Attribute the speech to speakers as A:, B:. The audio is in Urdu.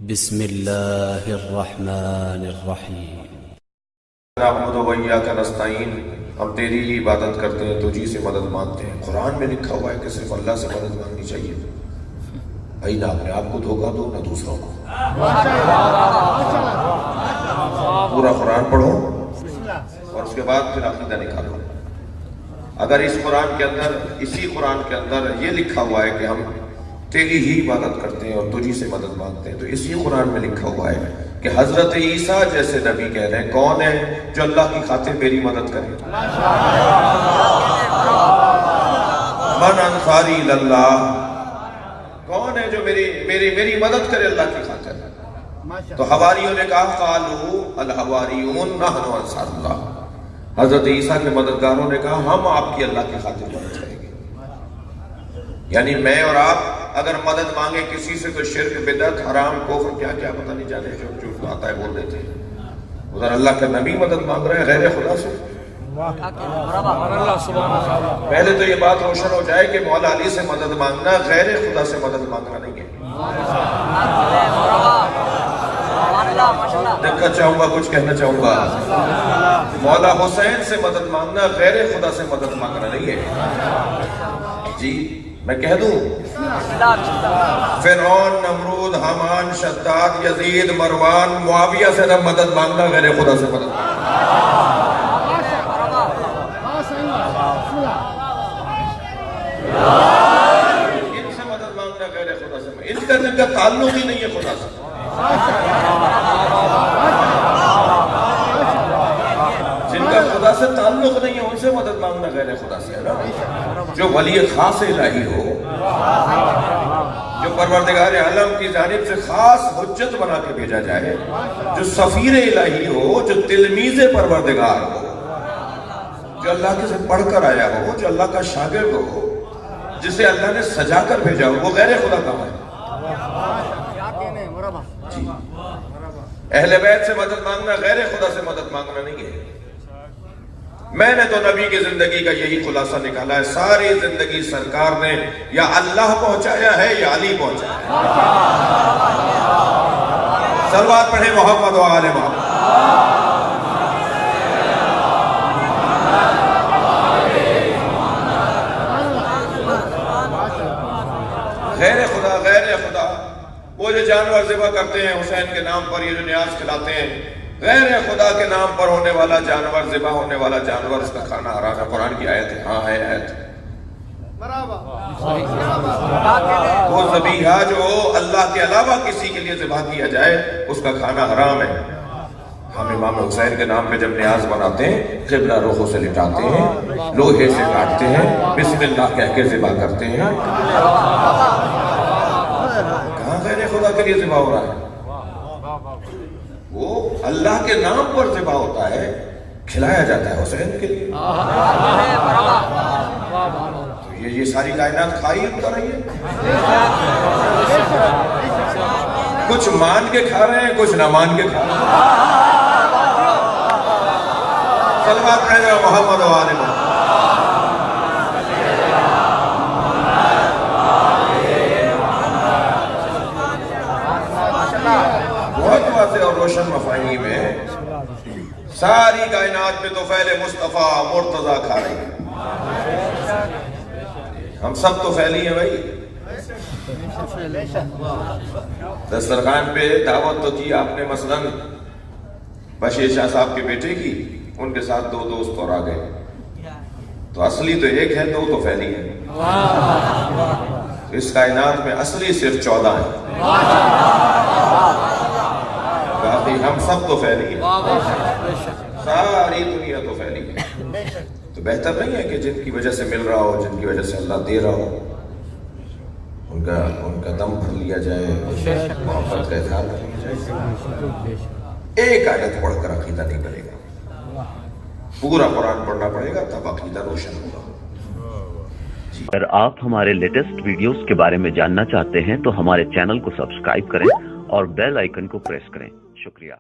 A: بسم اللہ الرحمن الرحیم
B: نعبد و ایاک نستعین، ہم تیری ہی عبادت کرتے ہیں، تجھی سے مدد مانگتے ہیں۔ قرآن میں لکھا ہوا ہے کہ صرف اللہ سے مدد مانگنی چاہیے۔ بھائی نہ اپنے آپ کو دھوکہ دو نہ دوسروں کو۔ پورا قرآن پڑھو اور اس کے بعد پھر عقیدہ نکالو۔ اگر اس قرآن کے اندر، اسی قرآن کے اندر یہ لکھا ہوا ہے کہ ہم تیری ہی عبادت کرتے ہیں اور تجھی سے مدد مانگتے ہیں، تو اسی قرآن میں لکھا ہوا ہے کہ حضرت عیسیٰ جیسے نبی کہہ رہے ہیں کون ہے جو اللہ کی خاطر میری مدد کرے؟ من انصاری اللہ، کون ہے جو میری مدد کرے اللہ کی خاطر؟ تو حواریوں نے کہا قالوا الحواریون نحن انصار اللہ، حضرت عیسیٰ کے مددگاروں نے کہا ہم آپ کی اللہ کی خاطر مدد کریں گے۔ یعنی میں اور آپ اگر مدد مانگے کسی سے تو شرک، بدعت، حرام، کفر، کیا کیا پتہ نہیں جانے جو آتا ہے بول دیتے ہیں۔ ادھر اللہ کا نبی مدد مانگ رہے ہیں غیر خدا سے۔ پہلے تو یہ بات روشن ہو جائے کہ مولا علی سے مدد مانگنا غیر خدا سے مدد مانگنا نہیں ہے۔ دیکھنا چاہوں گا، کچھ کہنا چاہوں گا، مولا حسین سے مدد مانگنا غیر خدا سے مدد مانگنا نہیں ہے۔ جی میں کہہ دوں، فرعون، نمرود، حامان، شداد، یزید، مروان، معاویہ سے نہ مدد مانگنا غیر خدا سے مدد مانگنا۔ ان سے مدد مانگنا غیر خدا سے، ان کا تعلق ہی نہیں ہے خدا سے۔ جن کا خدا سے تعلق نہیں ہے ان سے مدد مانگنا غیر خدا سے ہے نا۔ جو ولی خاص الہی ہو، جو پروردگار عالم کی جانب سے خاص حجت بنا کے بھیجا جائے، جو سفیر الہی ہو، جو تلمیذ پروردگار ہو، جو اللہ کے سے پڑھ کر آیا ہو، جو اللہ کا شاگرد ہو، جسے اللہ نے سجا کر بھیجا ہو، وہ غیر خدا کہاں ہے؟ جی اہل بیت سے مدد مانگنا غیر خدا سے مدد مانگنا نہیں ہے۔ میں نے تو نبی کی زندگی کا یہی خلاصہ نکالا ہے، ساری زندگی سرکار نے یا اللہ پہنچایا ہے یا علی پہنچایا ہے۔ صلوات پڑھیں محمد و آل محمد۔ غیر خدا، غیر خدا، وہ جو جانور ذبح کرتے ہیں حسین کے نام پر، یہ جو نیاز کھلاتے ہیں، غیر خدا کے نام پر ہونے والا جانور، ذبح ہونے والا جانور، اس کا کھانا حرام ہے۔ قرآن کی آیت ہے، ہاں ہے آیت۔ وہ ذبیحہ جو اللہ کے علاوہ کسی کے لیے ذبح کیا جائے اس کا کھانا حرام ہے۔ ہم امام حسین کے نام پہ جب نیاز بناتے ہیں، قبلہ رخوں سے لٹاتے ہیں، لوہے سے کاٹتے ہیں، بسم اللہ کہہ کے ذبح کرتے ہیں۔ کہاں غیر خدا کے لیے ذبح ہو رہا ہے؟ وہ اللہ کے نام پر ذبح ہوتا ہے، کھلایا جاتا ہے حسین کے لیے۔ تو یہ ساری کائنات کھائی ہوتا رہی ہے، کچھ مان کے کھا رہے ہیں، کچھ نہ مان کے کھا رہے ہیں۔ صلوات پڑھیں محمد و آل محمد۔ بہت واضح اور روشن مفاہیم ہے، ساری کائنات میں تو فعل مصطفیٰ مرتضیٰ کھا رہی ہے۔ ہم سب تو فعلی ہیں بھائی۔ دسترخوان پہ دعوت تو کی آپ نے، مثلاً بشیر شاہ صاحب کے بیٹے کی، ان کے ساتھ دو دوست اور آ گئے، تو اصلی تو ایک ہے، دو تو فعلی ہے۔ اس کائنات میں اصلی صرف 14 ہیں، باقی ہم سب تو پھیلی ہیں، ساری دنیا تو پھیلی ہے۔ تو بہتر نہیں ہے کہ جن کی وجہ سے مل رہا ہو، جن کی وجہ سے اللہ دے رہا ہو، ان کا دم بھر لیا جائے، محبت کا اظہار کر لیا جائے۔ ایک آیت پڑھ کر عقیدہ نہیں بنے گا، پورا قرآن پڑھنا پڑے گا تب عقیدہ روشن ہوگا۔
C: اگر آپ ہمارے لیٹسٹ ویڈیوز کے بارے میں جاننا چاہتے ہیں تو ہمارے چینل کو سبسکرائب کریں اور بیل آئیکن کو پریس کریں۔ شکریہ۔